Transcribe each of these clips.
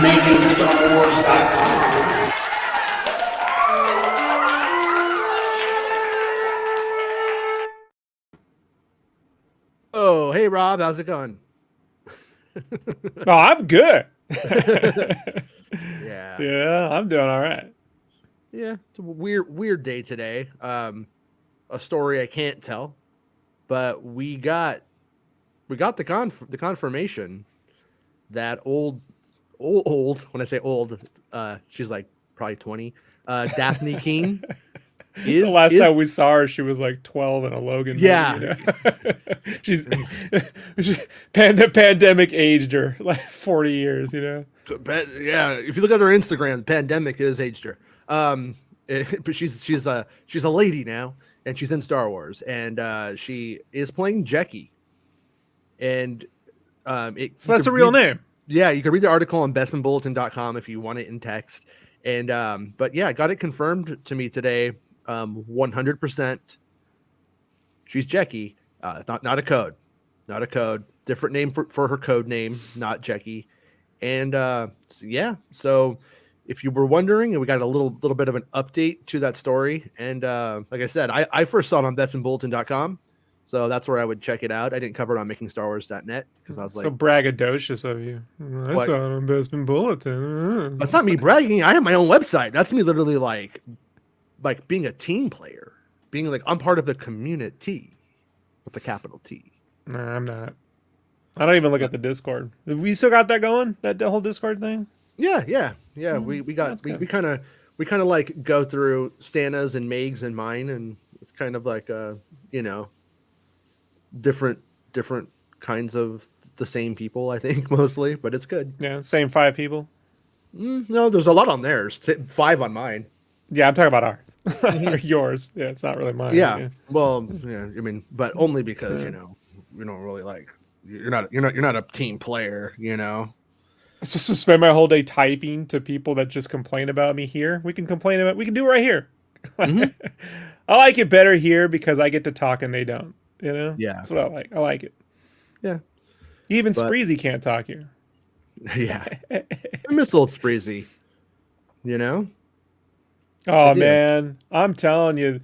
MakingStarWars.net. Oh, hey Rob, how's it going? Oh, I'm good. Yeah. Yeah, I'm doing all right. Yeah, it's a weird day today. A story I can't tell, but we got the confirmation that old when I say old, she's like probably 20. Dafne King The last time we saw her, she was like 12 in a Logan movie. Yeah. You know? She's the pandemic aged her like 40 years. You know. Yeah, if you look at her Instagram, the pandemic has aged her. But she's a lady now, and she's in Star Wars, and she is playing Jecki. And So that's a real name. Yeah, you can read the article on bestmanbulletin.com if you want it in text. And but yeah, I got it confirmed to me today. 100%. She's Jecki. Not a code. Not a code. Different name for her code name, not Jecki. And so if you were wondering, and we got a little bit of an update to that story. And like I said, I first saw it on bestmanbulletin.com. So that's where I would check it out. I didn't cover it on MakingStarWars.net because I was like, so braggadocious of you. I saw it on Bestman Bulletin. That's not me bragging. I have my own website. That's me literally like being a team player, being like I'm part of the community with the capital T. No, I'm not. I don't even look at the Discord. We still got that going? That whole Discord thing? Yeah. We kind of like go through Stana's and Meg's and mine, and it's kind of like different kinds of the same people, I think, mostly, but it's good. Yeah, same 5 people. No, there's a lot on theirs. 5 on mine. Yeah, I'm talking about ours. Or yours. Yeah, it's not really mine. Yeah. Well, yeah, I mean, but only because we don't really like you're not a team player, So spend my whole day typing to people that just complain about me here. We can do it right here. I like it better here because I get to talk and they don't. Yeah, that's what I like. I like it. Yeah, even Spreezy can't talk here. Yeah, I miss old Spreezy. Oh man, I'm telling you,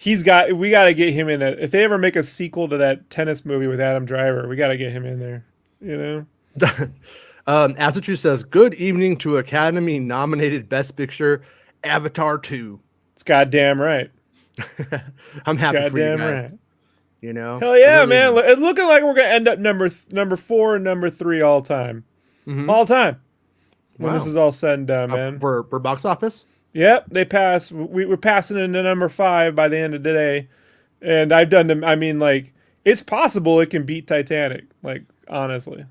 we got to get him in if they ever make a sequel to that tennis movie with Adam Driver, we got to get him in there. Asachu says, "Good evening to Academy nominated Best Picture, Avatar 2." It's goddamn right. I'm happy for you guys. Right. Hell yeah, man! It's looking like we're gonna end up number 4 and number 3 all time, all time. When this is all said and done, man. For box office. Yep, they pass. We're passing into number 5 by the end of today, and I've done them. I mean, like it's possible it can beat Titanic. Like honestly,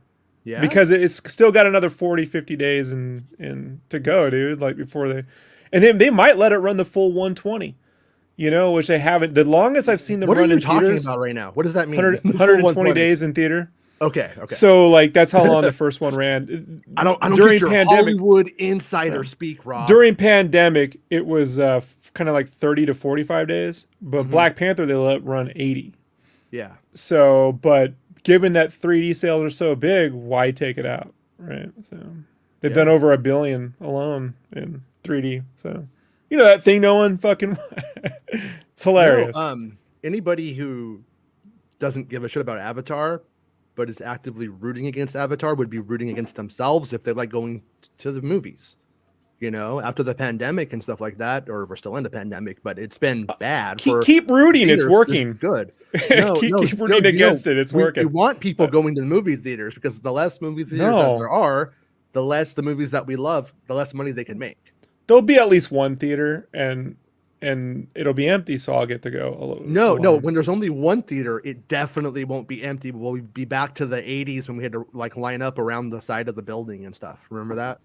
yeah, because it's still got another 40, 50 days in to go, dude. Like before and then they might let it run the full 120. Which they haven't. The longest I've seen them run in theaters. What are you talking about right now? What does that mean? 120 days in theater. Okay. So like that's how long the first one ran. I don't during get your Hollywood insider speak, Rob. During pandemic, it was kind of like 30 to 45 days. But Black Panther they let run 80. Yeah. So, but given that 3D sales are so big, why take it out, right? So they've done over $1 billion alone in 3D. So. That thing no one fucking it's hilarious. Anybody who doesn't give a shit about Avatar but is actively rooting against Avatar would be rooting against themselves if they like going to the movies. After the pandemic and stuff like that, or we're still in the pandemic, but it's been bad. Keep rooting, theaters. It's working. It's good. Keep rooting against it. It's working. We want people going to the movie theaters because the less movie theaters that there are, the less the movies that we love, the less money they can make. There'll be at least one theater, and it'll be empty, so I'll get to go a little. No. When there's only one theater, it definitely won't be empty. We'll be back to the 80s when we had to like line up around the side of the building and stuff. Remember that?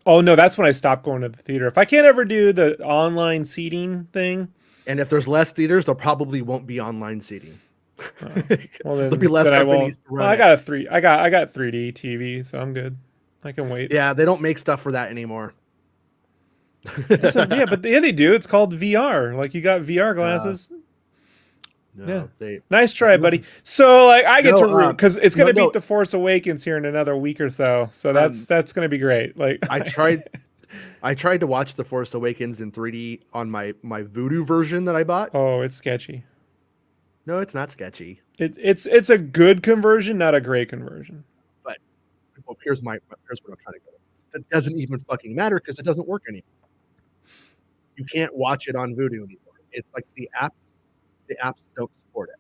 Oh no, that's when I stopped going to the theater. If I can't ever do the online seating thing, and if there's less theaters, there probably won't be online seating. Well, then, there'll be less companies to run. I got 3D TV, so I'm good. I can wait. Yeah, they don't make stuff for that anymore. But they do. It's called VR. Like you got VR glasses. Yeah. They Nice try, buddy. So like I get to root because it's gonna no, beat The Force Awakens here in another week or so. So that's gonna be great. Like I tried to watch The Force Awakens in 3D on my Voodoo version that I bought. Oh, it's sketchy. No, it's not sketchy. It's a good conversion, not a great conversion. But well, here's what I'm trying to go. It doesn't even fucking matter because it doesn't work anymore. You can't watch it on Voodoo anymore. It's like the apps don't support it.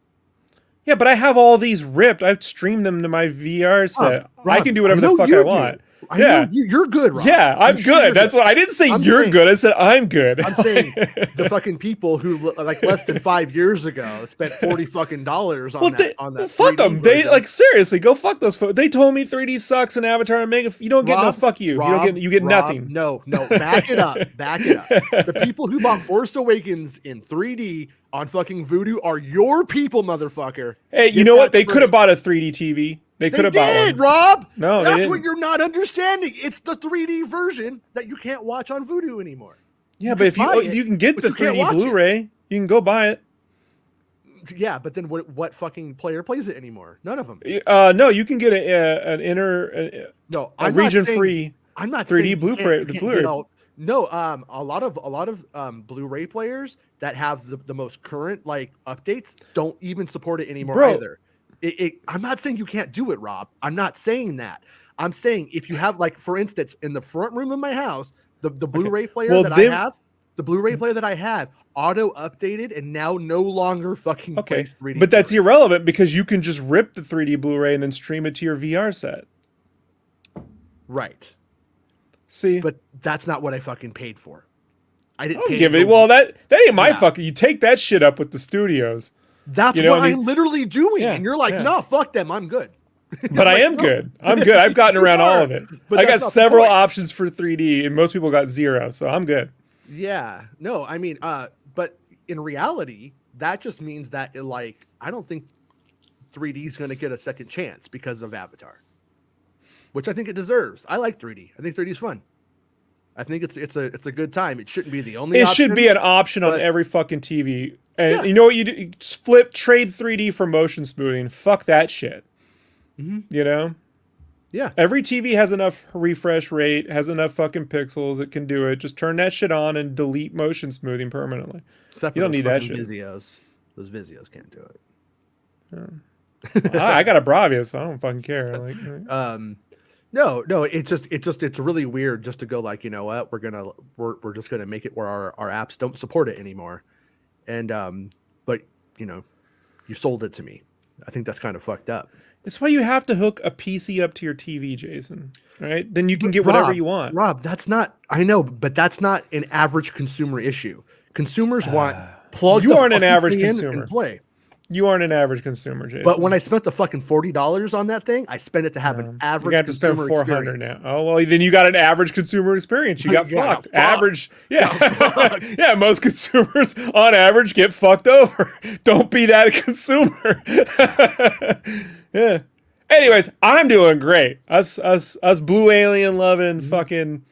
Yeah, but I have all these ripped. I've streamed them to my VR set. Rob, I can do whatever the fuck I want. I know you're good, Rob. Yeah, I'm good. That's what I didn't say. You're good. I said I'm good. I'm saying the fucking people who like less than 5 years ago spent $40 on that. Fuck them. They like seriously go fuck those folks. They told me 3D sucks and Avatar and Mega. You don't get no fuck you. You get nothing. No. Back it up. Back it up. The people who bought Force Awakens in 3D on fucking Voodoo are your people, motherfucker. Hey, you know what? They could have bought a 3D TV. They could have bought one. Rob. No, that's what you're not understanding. It's the 3D version that you can't watch on Voodoo anymore. Yeah, but if you can get the 3D Blu-ray, you can go buy it. Yeah, but then what fucking player plays it anymore? None of them. No, you can get a region-free. I'm not 3D Blu-ray. The Blu-ray. No, a lot of Blu-ray players that have the most current like updates don't even support it anymore either. I'm not saying you can't do it, Rob. I'm not saying that. I'm saying if you have, like, for instance, in the front room of my house, the Blu-ray player that I have, auto updated and now no longer fucking plays 3D. But that's irrelevant because you can just rip the 3D Blu-ray and then stream it to your VR set. Right. See, but that's not what I fucking paid for. I didn't pay give it. Well, that ain't my fucking. You take that shit up with the studios. That's what I'm literally doing. And you're like, no, fuck them. I'm good. But I am good. I'm good. I've gotten around all of it. I got several options for 3D, and most people got 0, so I'm good. Yeah. No, I mean, but in reality, that just means that, like, I don't think 3D is going to get a second chance because of Avatar, which I think it deserves. I like 3D. I think 3D is fun. I think it's a good time. It shouldn't be the only option. It should be an option on every fucking TV. And you know what you do? You just trade 3D for motion smoothing. Fuck that shit. Mm-hmm. You know? Yeah. Every TV has enough refresh rate, has enough fucking pixels. It can do it. Just turn that shit on and delete motion smoothing permanently. Except for you don't need that shit. Vizios. Those Vizios can't do it. Yeah. I got a Bravia, so I don't fucking care. Like, No, it's really weird just to go like, you know what, we're just gonna make it where our apps don't support it anymore. And but you know, you sold it to me. I think that's kind of fucked up. That's why you have to hook a PC up to your TV, Jason. Right? Then you can get whatever you want. Rob, that's not, I know, but that's not an average consumer issue. Consumers want plug. You aren't an average consumer. And play. You aren't an average consumer, Jason. But when I spent the fucking $40 on that thing, I spent it to have an average. You have to spend $400 now. Oh well, then you got an average consumer experience. You got fucked. Average, yeah. Most consumers on average get fucked over. Don't be that consumer. Yeah. Anyways, I'm doing great. Us blue alien loving fucking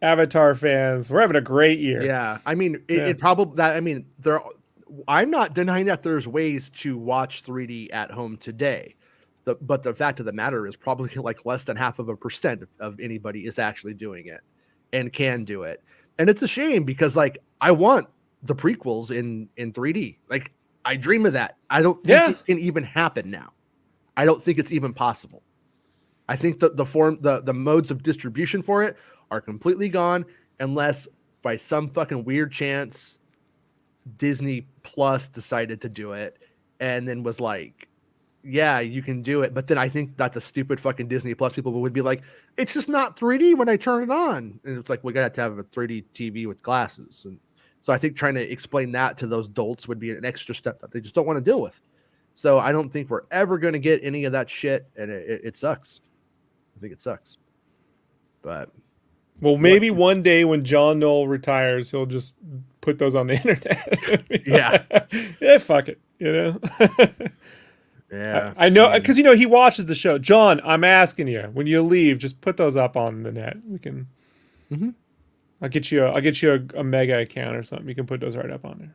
Avatar fans. We're having a great year. Yeah, I mean, it probably that. I mean, I'm not denying that there's ways to watch 3D at home today, but the fact of the matter is probably like less than 0.5% of anybody is actually doing it and can do it. And it's a shame because like I want the prequels in 3D. Like I dream of that. I don't think it can even happen now. I don't think it's even possible. I think that the modes of distribution for it are completely gone unless by some fucking weird chance Disney Plus decided to do it and then was like, yeah, you can do it. But then I think that the stupid fucking Disney Plus people would be like, it's just not 3D when I turn it on. And it's like, we got to have a 3D TV with glasses. And so I think trying to explain that to those dolts would be an extra step that they just don't want to deal with. So I don't think we're ever going to get any of that shit. And it sucks. I think it sucks. But well, maybe one day when John Knoll retires, he'll just put those on the internet. Yeah, fuck it, you know. Yeah, I know because you know he watches the show. John, I'm asking you when you leave, just put those up on the net. We can. Mm-hmm. I'll get you a mega account or something. You can put those right up on there.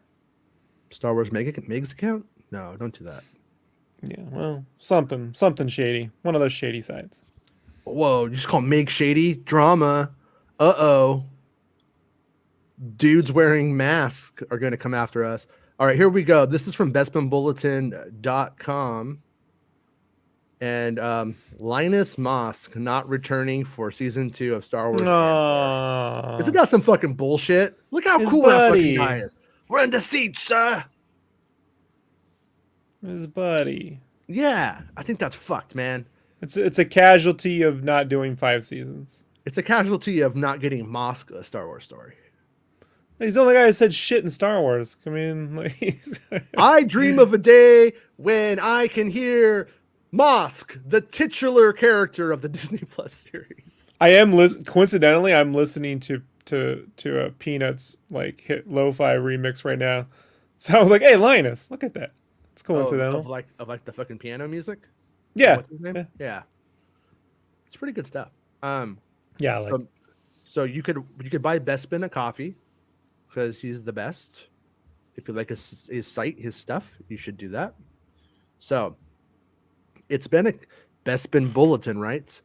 Star Wars Mega's account. No, don't do that. Yeah, well, something shady. One of those shady sites. Whoa, you just call Meg shady drama. Uh-oh. Dudes wearing masks are going to come after us. All right, here we go. This is from bestmanbulletin.com. And Linus Mosk not returning for season 2 of Star Wars. Isn't that some fucking bullshit? Look how cool that fucking guy is. Run the seat, sir. His buddy. Yeah, I think that's fucked, man. It's a casualty of not doing 5 seasons. It's a casualty of not getting Mosk a Star Wars story. He's the only guy who said shit in Star Wars. I mean, like, I dream of a day when I can hear Mosk, the titular character of the Disney Plus series. I am coincidentally, I'm listening to a Peanuts like hit lo-fi remix right now. So I was like, "Hey, Linus, look at that." It's coincidental. Of like the fucking piano music. Yeah. What's his name? Yeah. It's pretty good stuff. Yeah. Like, so you could buy Bespin a coffee because he's the best. If you like his site, his stuff, you should do that. So it's been Bespin Bulletin writes,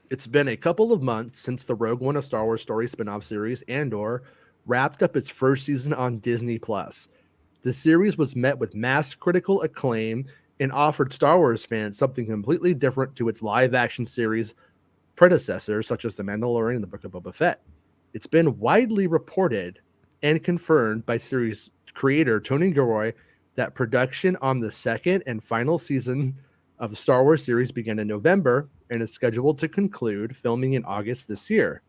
it's been a couple of months since the Rogue One: A Star Wars Story spin-off series Andor wrapped up its first season on Disney Plus. The series was met with mass critical acclaim and offered Star Wars fans something completely different to its live-action series predecessors, such as The Mandalorian and The Book of Boba Fett. It's been widely reported and confirmed by series creator Tony Gilroy that production on the second and final season of the Star Wars series began in November and is scheduled to conclude filming in August this year.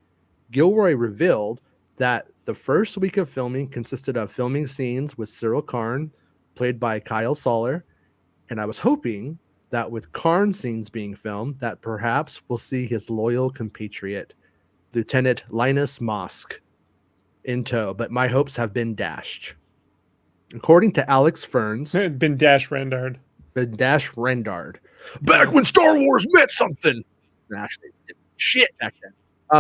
Gilroy revealed that the first week of filming consisted of filming scenes with Cyril Karn, played by Kyle Soller, and I was hoping that with Karn scenes being filmed, that perhaps we'll see his loyal compatriot, Lieutenant Linus Mosk, in tow, but my hopes have been dashed. According to Alex Ferns... been Dash Rendard. Back when Star Wars meant something! Actually, shit back then.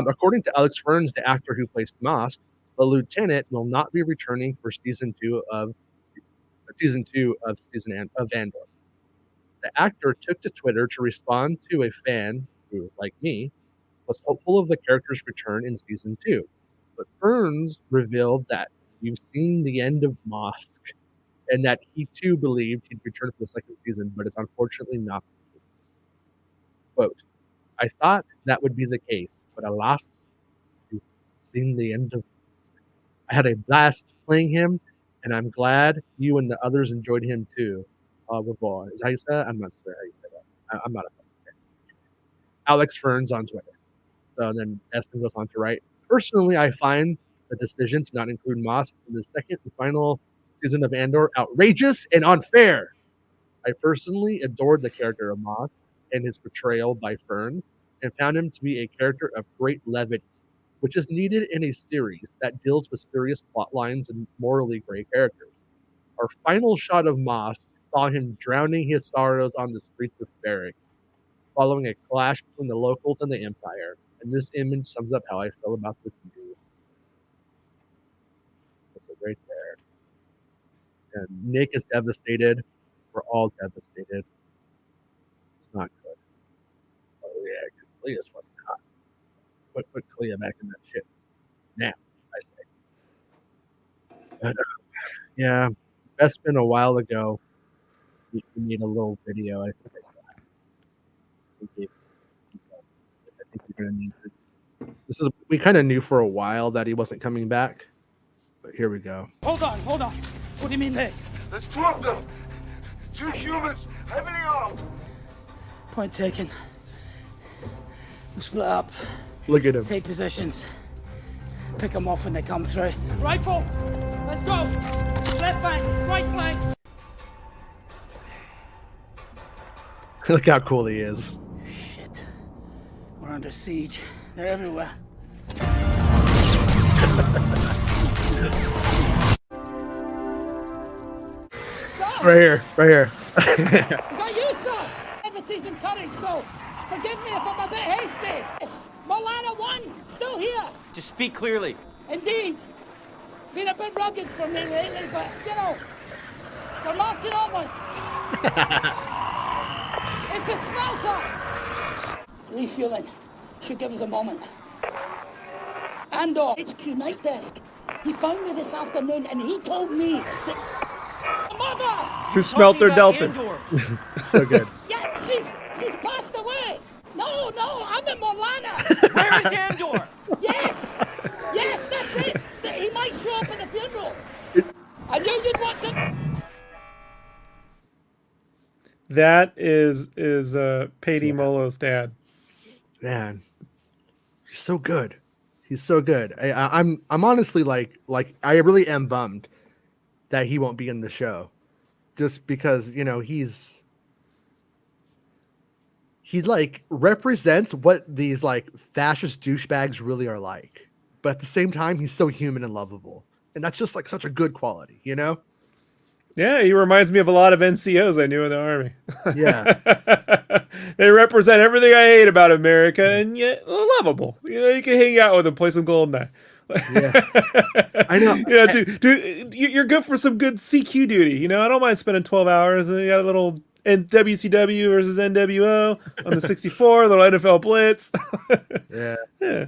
According to Alex Ferns, the actor who plays Mosk, the lieutenant will not be returning for season 2 of Andor. The actor took to Twitter to respond to a fan who, like me, was hopeful of the character's return in season 2. But Ferns revealed that you've seen the end of Mosk and that he too believed he'd return for the second season, but it's unfortunately not the case. Quote, I thought that would be the case, but alas, you've seen the end of Mosk. I had a blast playing him, and I'm glad you and the others enjoyed him too. Is that how you say that? I'm not sure how you say that. I'm not a fan. Alex Ferns on Twitter. So then Espen goes on to write, personally, I find the decision to not include Mosk in the second and final season of Andor outrageous and unfair. I personally adored the character of Mosk and his portrayal by Ferns and found him to be a character of great levity, which is needed in a series that deals with serious plot lines and morally gray characters. Our final shot of Mosk saw him drowning his sorrows on the streets of Barracks, following a clash between the locals and the Empire. And this image sums up how I feel about this news. That's it right there. And Nick is devastated. We're all devastated. It's not good. Oh yeah, Clea's fucking hot. Put Clea back in that shit now, I say. But, yeah, that's been a while ago. We need a little video. I think I still have it. I think we're gonna need this. We kind of knew for a while that he wasn't coming back, but here we go. Hold on. What do you mean they? There's 2 of them. 2 humans, heavily armed. Point taken. We'll split up. Look at him. Take positions. Pick them off when they come through. Rifle! Let's go! Left flank, right flank! Look how cool he is. Shit. We're under siege. They're everywhere. Right here. Is that you, sir? Entities and courage, so forgive me if I'm a bit hasty. It's Milana 1, still here. Just speak clearly. Indeed. Been a bit rugged for me lately, but, you know, They're marching onward. It's a smelter. Refueling. Should give us a moment. Andor, HQ night desk. He found me this afternoon and he told me that... Mother! Who smelt their Delta? So good. Yeah, she's passed away. No, I'm in Molana. Where is Andor? Yes, that's it. He might show up at the funeral. I knew you'd want to... That is Patey Molo's dad. Man, he's so good. He's so good. I'm honestly like I really am bummed that he won't be in the show, just because he like represents what these like fascist douchebags really are like, but at the same time he's so human and lovable, and that's just like such a good quality, Yeah, he reminds me of a lot of NCOs I knew in the Army. Yeah. They represent everything I hate about America, and yet lovable. You can hang out with them, play some Goldeneye. Yeah, I know. Dude, you're good for some good CQ duty. I don't mind spending 12 hours. And you got a little WCW versus NWO on the 64, a little NFL Blitz. Yeah.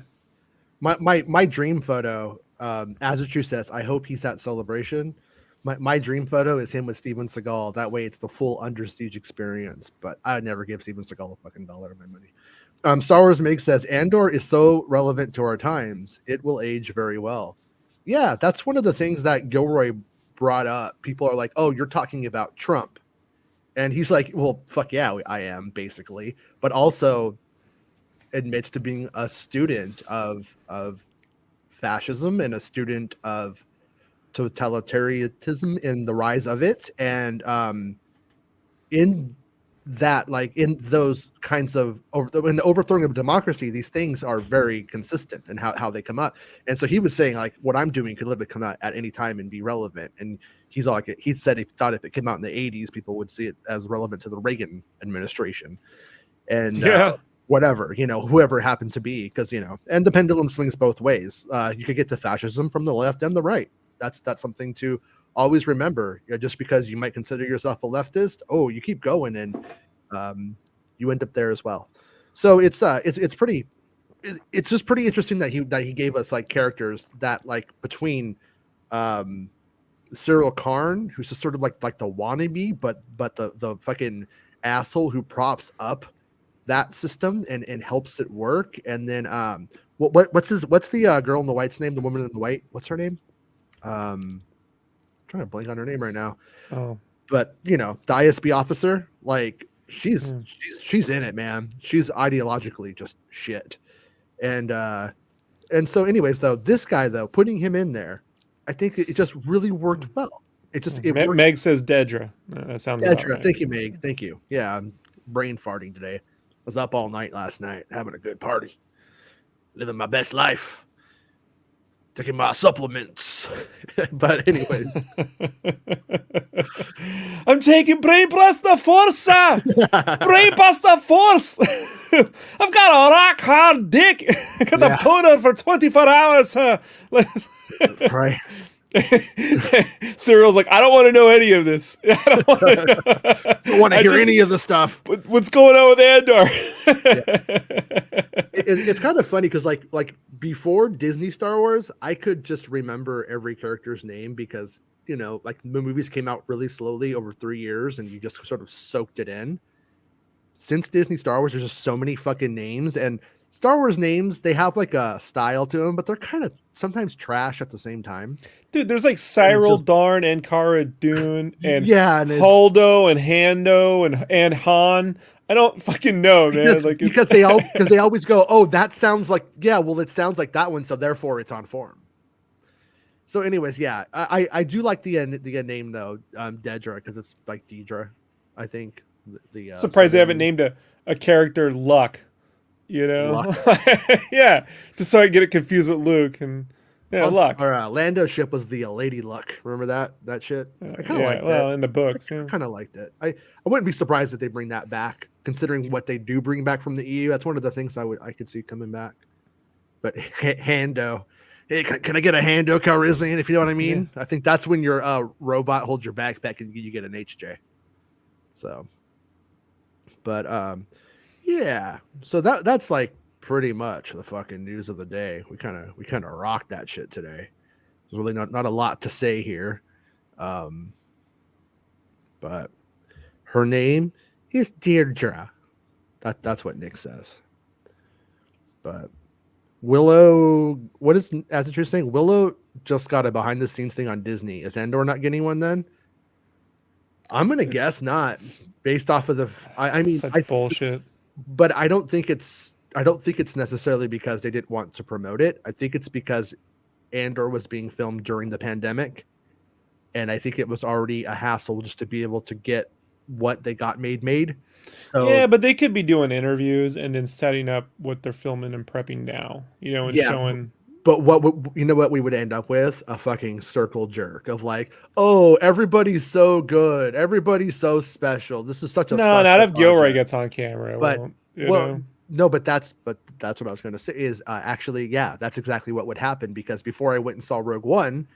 My dream photo, as the truth says, I hope he's at Celebration. My dream photo is him with Steven Seagal. That way it's the full Under Siege experience, but I would never give Steven Seagal a fucking dollar of my money. Star Wars Meg says, Andor is so relevant to our times. It will age very well. Yeah, that's one of the things that Gilroy brought up. People are like, oh, you're talking about Trump. And he's like, well, fuck yeah, I am, basically. But also admits to being a student of fascism and a student of totalitarianism and the rise of it, and in that, like in those kinds of in the overthrowing of democracy, these things are very consistent in how they come up. And so he was saying like what I'm doing could literally come out at any time and be relevant. And he's all like, he said he thought if it came out in the 80s, people would see it as relevant to the Reagan administration and whatever, whoever happened to be, because and the pendulum swings both ways. You could get to fascism from the left and the right. That's something to always remember. Just because you might consider yourself a leftist, you keep going and you end up there as well. So it's just pretty interesting that he gave us like characters that like between Cyril Karn, who's just sort of like the wannabe, but the fucking asshole who props up that system and helps it work. And then what's the girl in the white's name? The woman in the white, what's her name? I'm trying to blank on her name right now. But the ISB officer, like she's in it, man. She's ideologically just shit. And so anyways, though, this guy though, putting him in there, I think it just really worked well. Meg says Dedra. That sounds Dedra. right. Thank you, Meg. Thank you. Yeah, I'm brain farting today. I was up all night last night having a good party, living my best life. Taking my supplements. But anyways. I'm taking Brain Buster Force. Brain Buster Force. I've got a rock hard dick. I got the boner for 24 hours. Right. Cyril's like, I don't want to know any of this. I don't want to hear any of the stuff. What's going on with Andor? It's kind of funny because like before Disney Star Wars, I could just remember every character's name because like the movies came out really slowly over 3 years and you just sort of soaked it in. Since Disney Star Wars, there's just so many fucking names, and Star Wars names, they have like a style to them, but they're kind of sometimes trash at the same time. Dude, there's like Cyril Darn and Cara Dune and and Holdo and Hando and Han. I don't fucking know, man. Because they always go, oh, that sounds like, it sounds like that one, so therefore it's on form. So anyways, I do like the name though, Dedra, because it's like Deidre, I think. Surprised they haven't named a character Luck. Luck. Yeah, just so I get it confused with Luke and Luck. Or Lando ship was the Lady Luck. Remember that shit? I kind of liked it. In the books, I kind of liked it. I wouldn't be surprised if they bring that back, considering what they do bring back from the EU. That's one of the things I could see coming back. But Hando hey, can I get a Hando Calrissian, if you know what I mean? Yeah. I think that's when your robot holds your backpack and you get an HJ. So, but yeah. So that's like pretty much the fucking news of the day. We kind of rocked that shit today. There's really not a lot to say here. But her name is Deirdre. That's what Nick says. But Willow, what is as you're saying? Willow just got a behind the scenes thing on Disney. Is Andor not getting one then? I'm gonna guess not, based off of the. I mean, bullshit. But I don't think it's necessarily because they didn't want to promote it. I think it's because Andor was being filmed during the pandemic, and I think it was already a hassle just to be able to get what they got made. So yeah, but they could be doing interviews and then setting up what they're filming and prepping now, and showing. But what we would end up with? A fucking circle jerk of like, oh, everybody's so good, everybody's so special. This is such a not if Gilroy gets on camera. No, but that's what I was going to say is actually, yeah, that's exactly what would happen, because before I went and saw Rogue One,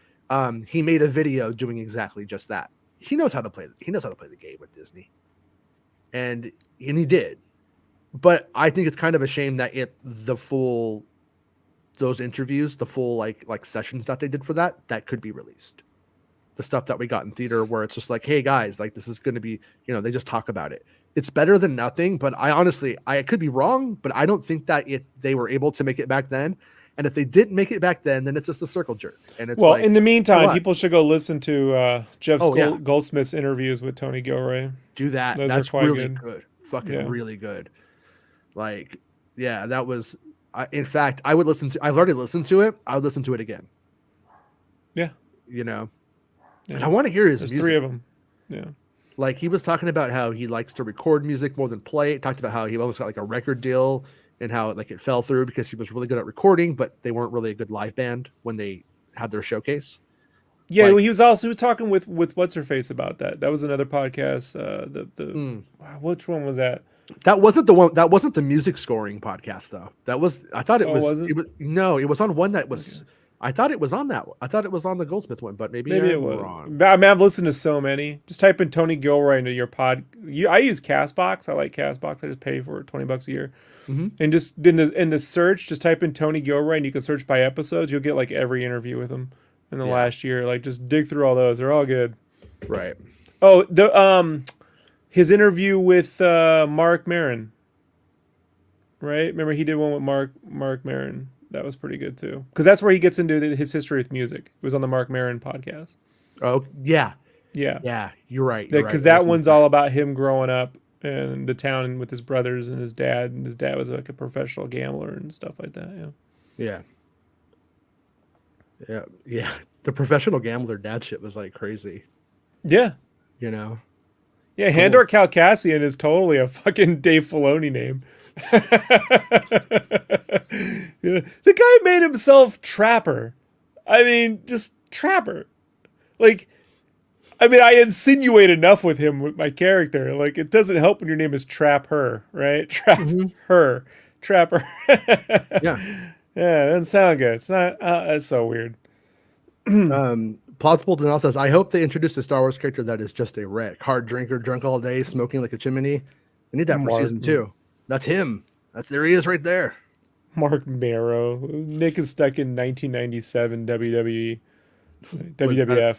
he made a video doing exactly just that. He knows how to play the game with Disney, and he did. But I think it's kind of a shame that those interviews, the full like sessions that they did for that could be released. The stuff that we got in theater where it's just like, hey guys, like this is going to be, they just talk about it. It's better than nothing, but I could be wrong, but I don't think that they were able to make it back then. And if they didn't make it back then it's just a circle jerk. And it's in the meantime, people should go listen to Jeff Goldsmith's interviews with Tony Gilroy. Do that. That's really good. Fucking really good. Like, yeah, that was. In fact, I've already listened to it. I would listen to it again. Yeah. And I want to hear his music. 3 of them. Yeah. Like he was talking about how he likes to record music more than play it. Talked about how he almost got like a record deal and how it fell through because he was really good at recording, but they weren't really a good live band when they had their showcase. Yeah, he was talking with what's her face about that. That was another podcast. Which one was that? That wasn't the one. That wasn't the music scoring podcast, though. That was. I thought it was. Was it? No, it was on one that was. Okay. I thought it was on that. I thought it was on the Goldsmith one, but maybe it was wrong. I mean, I've listened to so many. Just type in Tony Gilroy into your pod. I use Castbox. I like Castbox. I just pay for it, $20 a year. Mm-hmm. And just in the search, just type in Tony Gilroy, and you can search by episodes. You'll get like every interview with him in the last year. Like just dig through all those. They're all good. Right. Oh, his interview with Mark Maron. Right? Remember he did one with Mark Maron. That was pretty good too. Because that's where he gets into his history with music. It was on the Mark Maron podcast. Oh, yeah. Yeah. Yeah, you're right. Because that one's all about him growing up in the town with his brothers and his dad. And his dad was like a professional gambler and stuff like that. Yeah. Yeah. Yeah. The professional gambler dad shit was like crazy. Yeah. Yeah, Handor Calcassian is totally a fucking Dave Filoni name. The guy made himself Trapper. I mean, just Trapper. Like, I mean, I insinuate enough with him with my character. Like, it doesn't help when your name is Trap Her, right? Trapper. Yeah, it doesn't sound good. It's not. It's so weird. Plausible Denell says, I hope they introduce a Star Wars character that is just a wreck. Hard drinker, drunk all day, smoking like a chimney. They need that for season 2. That's him. There he is right there. Mark Marrow. Nick is stuck in 1997 WWE. WWF.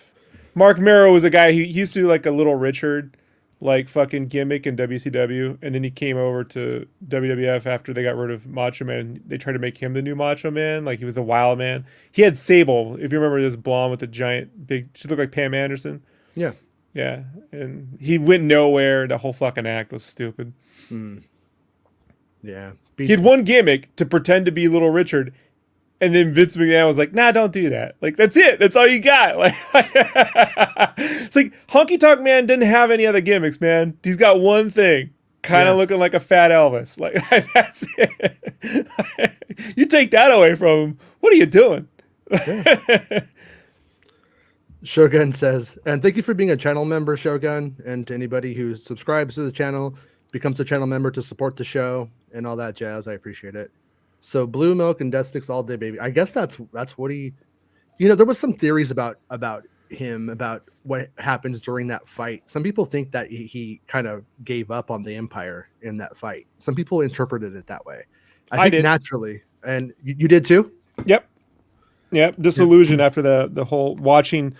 Mark Marrow was a guy, he used to do like a Little Richard, like fucking gimmick in WCW. And then he came over to WWF after they got rid of Macho Man. They tried to make him the new Macho Man. Like he was the Wild Man. He had Sable, if you remember, this blonde with the giant big, she looked like Pam Anderson. Yeah. Yeah. And he went nowhere. The whole fucking act was stupid. Yeah. He had one gimmick to pretend to be Little Richard, and then Vince McMahon was like, nah, don't do that. Like, that's it. That's all you got. Like, it's like Honky Tonk Man didn't have any other gimmicks, man. He's got one thing. Kind of looking like a fat Elvis. Like, that's it. You take that away from him, what are you doing? Yeah. Shogun says, and thank you for being a channel member, Shogun, and to anybody who subscribes to the channel, becomes a channel member to support the show and all that jazz. I appreciate it. So blue milk and death sticks all day, baby. I guess that's what he. You know, there was some theories about him, about what happens during that fight. Some people think that he kind of gave up on the Empire in that fight. Some people interpreted it that way. I think did. naturally, and you did too. Yep. Disillusioned after the whole watching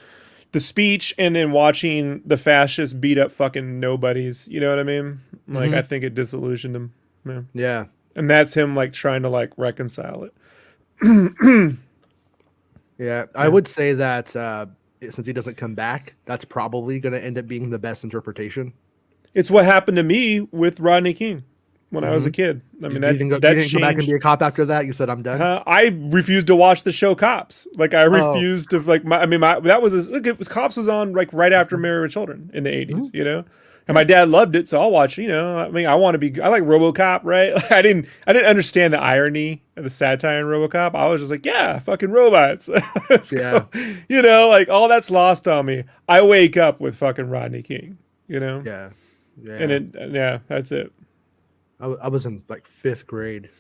the speech and then watching the fascists beat up fucking nobodies. You know what I mean? Like, I think it disillusioned him. Yeah. And that's him like trying to like reconcile it. Yeah, I would say that since he doesn't come back, that's probably going to end up being the best interpretation. It's what happened to me with Rodney King when I was a kid. I mean, you didn't go back and be a cop after that. You said, "I'm done." I refused to watch the show Cops. Like, I refused to like. Cops was on like right after Married with Children in the 80s. You know. And my dad loved it, so I'll watch. You know, I mean, I like RoboCop, right? Like, I didn't understand the irony of the satire in RoboCop. I was just like, yeah, fucking robots. Go. You know, like all that's lost on me. I wake up with fucking Rodney King. You know, yeah, and that's it. I was in like 5th grade.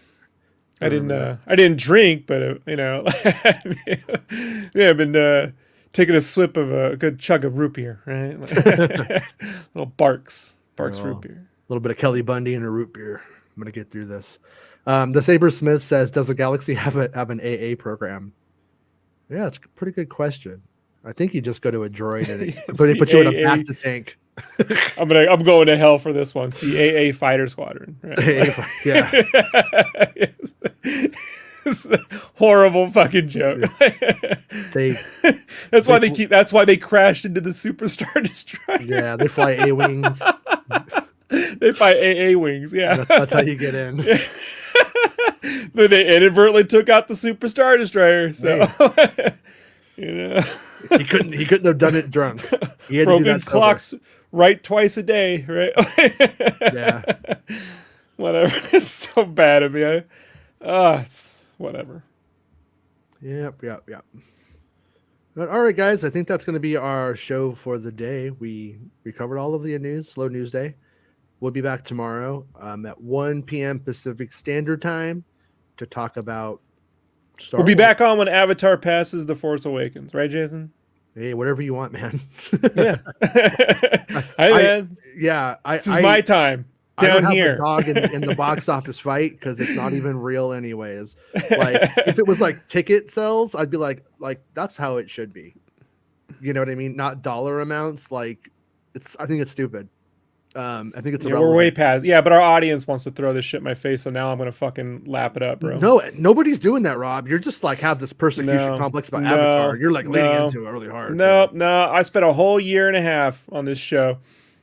I didn't drink, but you know, I've been. Taking a sip of a good chug of root beer, right? Little Barks root beer. A little bit of Kelly Bundy and a root beer. I'm gonna get through this. The Saber Smith says, "Does the Galaxy have an AA program?" Yeah, it's a pretty good question. I think you just go to a droid and they put you in a back to tank. I'm going to hell for this one. It's the AA Fighter Squadron. Right? Yeah. Horrible fucking joke. That's why they crashed into the Superstar Destroyer. Yeah, they fly A-wings. They fly AA wings. Yeah, that's how you get in. But they inadvertently took out the Superstar Destroyer. So you know, he couldn't have done it drunk. He had broken to do that clocks right twice a day. Right. Yeah. Whatever. It's so bad of me. It's whatever. Yep. But all right, guys, I think that's going to be our show for the day. We covered all of the news. Slow news day. We'll be back tomorrow at 1 p.m. Pacific Standard Time to talk about Star Wars. We'll be back on when Avatar passes The Force Awakens, right, Jason? Hey, whatever you want, man. Yeah. Man. This is my time. I don't have here. a dog in the box office fight because it's not even real anyways. Like if it was like ticket sales, I'd be like that's how it should be. You know what I mean? Not dollar amounts. Like I think it's stupid. I think it's irrelevant. We're way past. Yeah, but our audience wants to throw this shit in my face, so now I'm gonna fucking lap it up, bro. No, nobody's doing that, Rob. You're just like have this persecution complex about Avatar. You're like leaning into it really hard. No. I spent a whole year and a half on this show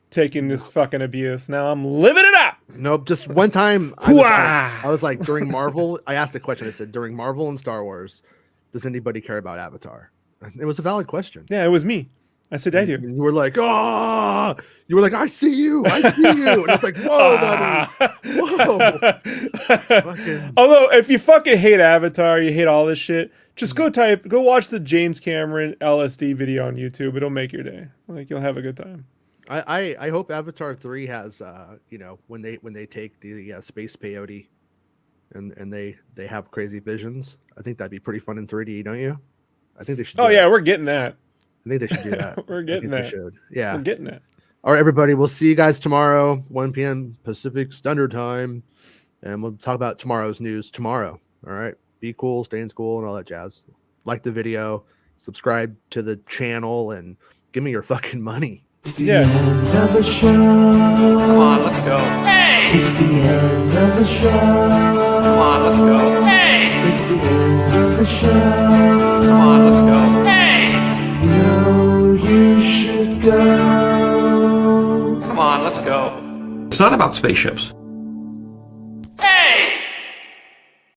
taking this fucking abuse. Now I'm living it up. Nope. Just one time I was like during Marvel, I asked a question. I said, during Marvel and Star Wars, does anybody care about Avatar? It was a valid question. Yeah, it was me. I said, I do. And you were like, oh, you were like, I see you. And I was like, whoa, buddy. Whoa. Although, if you fucking hate Avatar, you hate all this shit, just go watch the James Cameron LSD video on YouTube. It'll make your day. Like, you'll have a good time. I hope Avatar 3 has when they take the space peyote and they have crazy visions. I think that'd be pretty fun in 3D, don't you? I think they should. We're getting that. I think they should do that. We're getting that. They should. Yeah, we're getting that. All right, everybody. We'll see you guys tomorrow, 1 p.m. Pacific Standard Time, and we'll talk about tomorrow's news tomorrow. All right. Be cool, stay in school, and all that jazz. Like the video, subscribe to the channel, and give me your fucking money. It's the end of the show. Come on, let's go. Hey! It's the end of the show. Come on, let's go. Hey! It's the end of the show. Come on, let's go. Hey! You know you should go. Come on, let's go. It's not about spaceships.